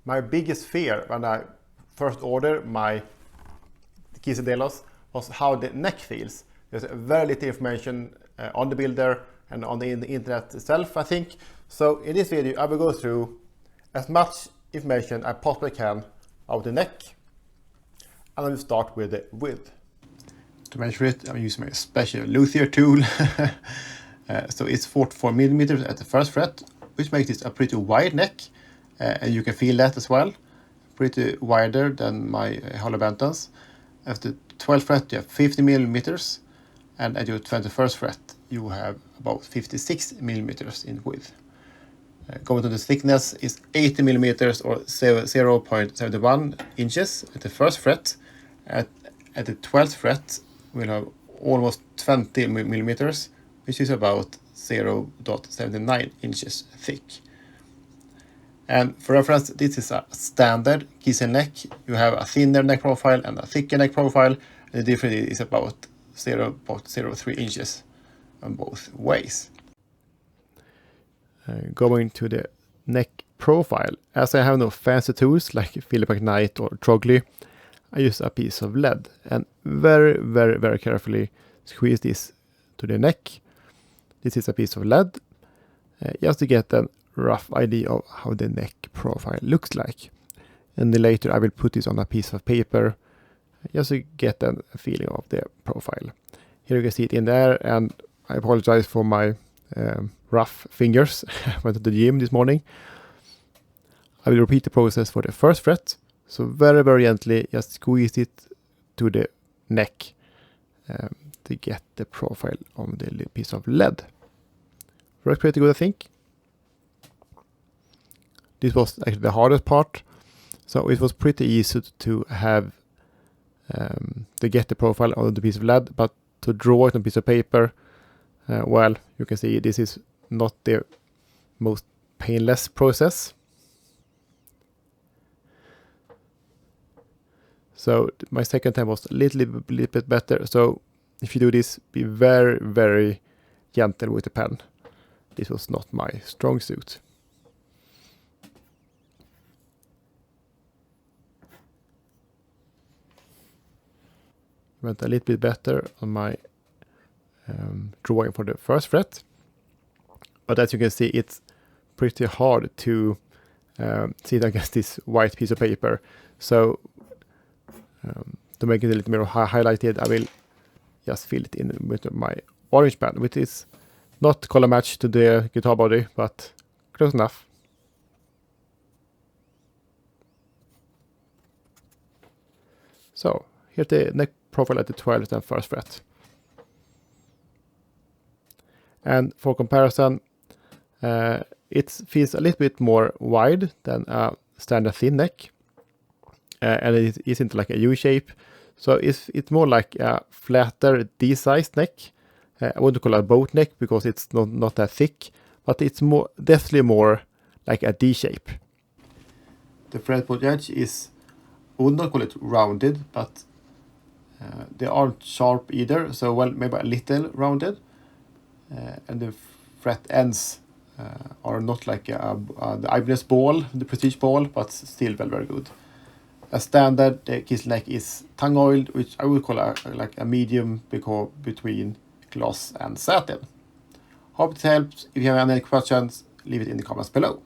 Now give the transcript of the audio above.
My biggest fear when I first ordered my Kiesel Delos was how the neck feels. There's very little information on the builder and on the internet itself, I think. So in this video I will go through as much information I possibly can about the neck, and I will start with the width. To measure it, I'm using my special luthier tool. So it's 44 millimeters at the first fret, which makes this a pretty wide neck, and you can feel that as well. Pretty wider than my hollow bentons. At the 12th fret you have 50 millimeters, and at your 21st fret you have about 56 millimeters in width. Going to the thickness is 80 millimeters or 0.71 inches at the first fret. At the 12th fret we'll have almost 20 millimeters, which is about 0.79 inches thick. And for reference, this is a standard Kiesel neck. You have a thinner neck profile and a thicker neck profile, and the difference is about 0.03 inches on both ways. Going to the neck profile, as I have no fancy tools like Philip Knight or Trogley, I use a piece of lead and very carefully squeeze this to the neck. This is a piece of lead, just to get a rough idea of how the neck profile looks like. And then later I will put this on a piece of paper just to get a feeling of the profile. Here you can see it in there, and I apologize for my rough fingers. I went to the gym this morning. I will repeat the process for the first fret. So very gently just squeeze it to the neck to get the profile of the piece of lead. Works pretty good, I think. This was actually the hardest part, so it was pretty easy to have to get the profile of the piece of lead, but to draw it on a piece of paper, well, you can see this is not the most painless process. So my second time was a little bit better. So if you do this, be very gentle with the pen. This was not my strong suit. Went a little bit better on my drawing for the first fret, but as you can see, it's pretty hard to see it against this white piece of paper. So to make it a little more highlighted, I will just fill it in with my orange pen, which is not color match to the guitar body, but close enough. So here's the neck profile at the 12th and first fret. And for comparison, it feels a little bit more wide than a standard thin neck, and it isn't like a U shape, so it's more like a flatter D-sized neck. I wouldn't call it a boat neck because it's not that thick, but it's definitely more like a D shape. The fretboard edge is, I would not call it rounded, but they aren't sharp either, so well, maybe a little rounded. And the fret ends are not like the Ibanez ball, the Prestige ball, but still very good. As standard, the Kiesel neck is tongue oiled, which I would call like a medium between gloss and satin. Hope it helps. If you have any questions, leave it in the comments below.